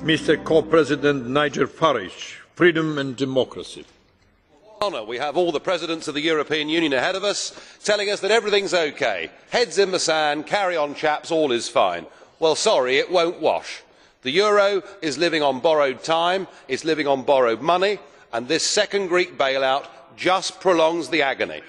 Mr. Co-President Nigel Farage, freedom and democracy. Honour, we have all the presidents of the European Union ahead of us telling us that everything's okay. Heads in the sand, carry on chaps, all is fine. Well, sorry, it won't wash. The euro is living on borrowed time, it's living on borrowed money, and this second Greek bailout just prolongs the agony.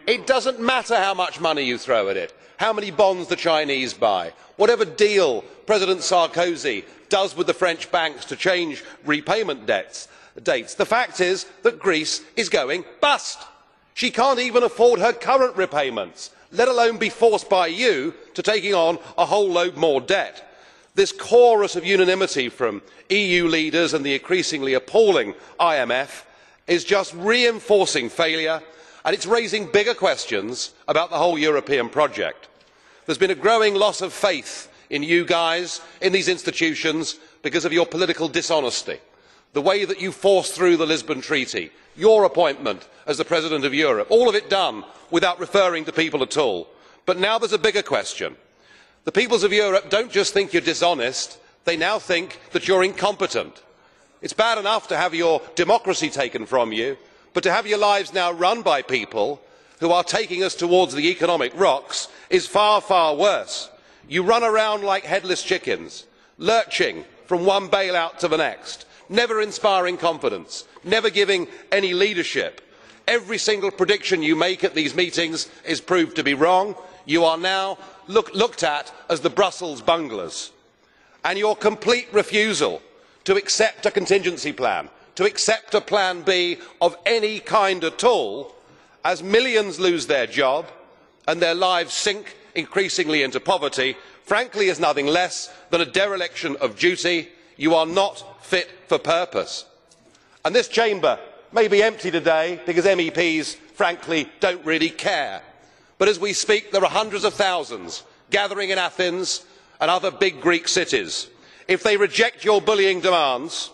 It doesn't matter how much money you throw at it, how many bonds the Chinese buy, whatever deal President Sarkozy does with the French banks to change repayment dates. The fact is that Greece is going bust. She can't even afford her current repayments, let alone be forced by you to taking on a whole load more debt. This chorus of unanimity from EU leaders and the increasingly appalling IMF is just reinforcing failure, and it's raising bigger questions about the whole European project. There's been a growing loss of faith in you guys, in these institutions, because of your political dishonesty. The way that you forced through the Lisbon Treaty, your appointment as the President of Europe, all of it done without referring to people at all. But now there's a bigger question. The peoples of Europe don't just think you're dishonest, they now think that you're incompetent. It's bad enough to have your democracy taken from you, but to have your lives now run by people who are taking us towards the economic rocks is far, far worse. You run around like headless chickens, lurching from one bailout to the next, never inspiring confidence, never giving any leadership. Every single prediction you make at these meetings is proved to be wrong. You are now looked at as the Brussels bunglers. And your complete refusal to accept a contingency plan, to accept a plan B of any kind at all, as millions lose their job and their lives sink increasingly into poverty, frankly is nothing less than a dereliction of duty. You are not fit for purpose. And this chamber may be empty today because MEPs, frankly, don't really care. But as we speak, there are hundreds of thousands gathering in Athens and other big Greek cities. If they reject your bullying demands,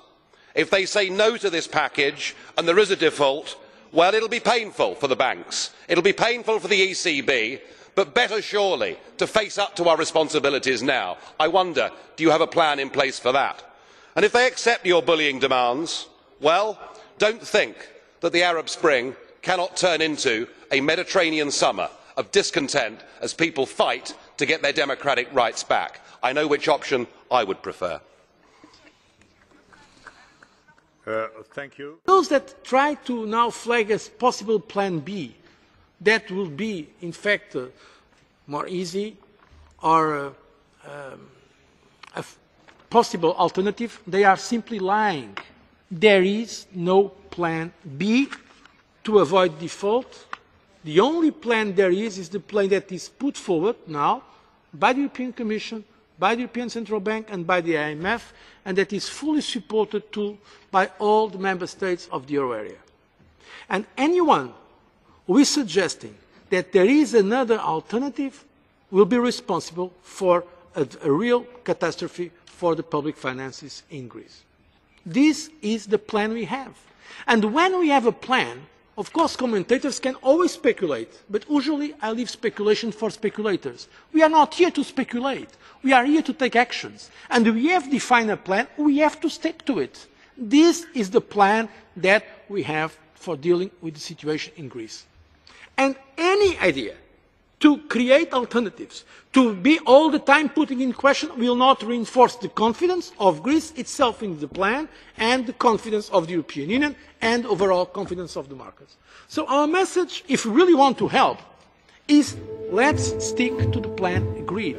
if they say no to this package and there is a default, well, it'll be painful for the banks, it'll be painful for the ECB, but better surely to face up to our responsibilities now. I wonder, do you have a plan in place for that? And if they accept your bullying demands, well, don't think that the Arab Spring cannot turn into a Mediterranean summer of discontent as people fight to get their democratic rights back. I know which option I would prefer. Thank you. Those that try to now flag as possible plan B, that will be, in fact, more easy or a possible alternative, they are simply lying. There is no plan B to avoid default. The only plan there is the plan that is put forward now by the European Commission, by the European Central Bank and by the IMF, and that is fully supported too by all the member states of the euro area. And anyone who is suggesting that there is another alternative will be responsible for a real catastrophe for the public finances in Greece. This is the plan we have. And when we have a plan, of course commentators can always speculate, but usually I leave speculation for speculators. We are not here to speculate. We are here to take actions. And we have defined a plan, we have to stick to it. This is the plan that we have for dealing with the situation in Greece. And any idea to create alternatives, to be all the time putting in question, will not reinforce the confidence of Greece itself in the plan and the confidence of the European Union and overall confidence of the markets. So our message, if we really want to help, is let's stick to the plan agreed.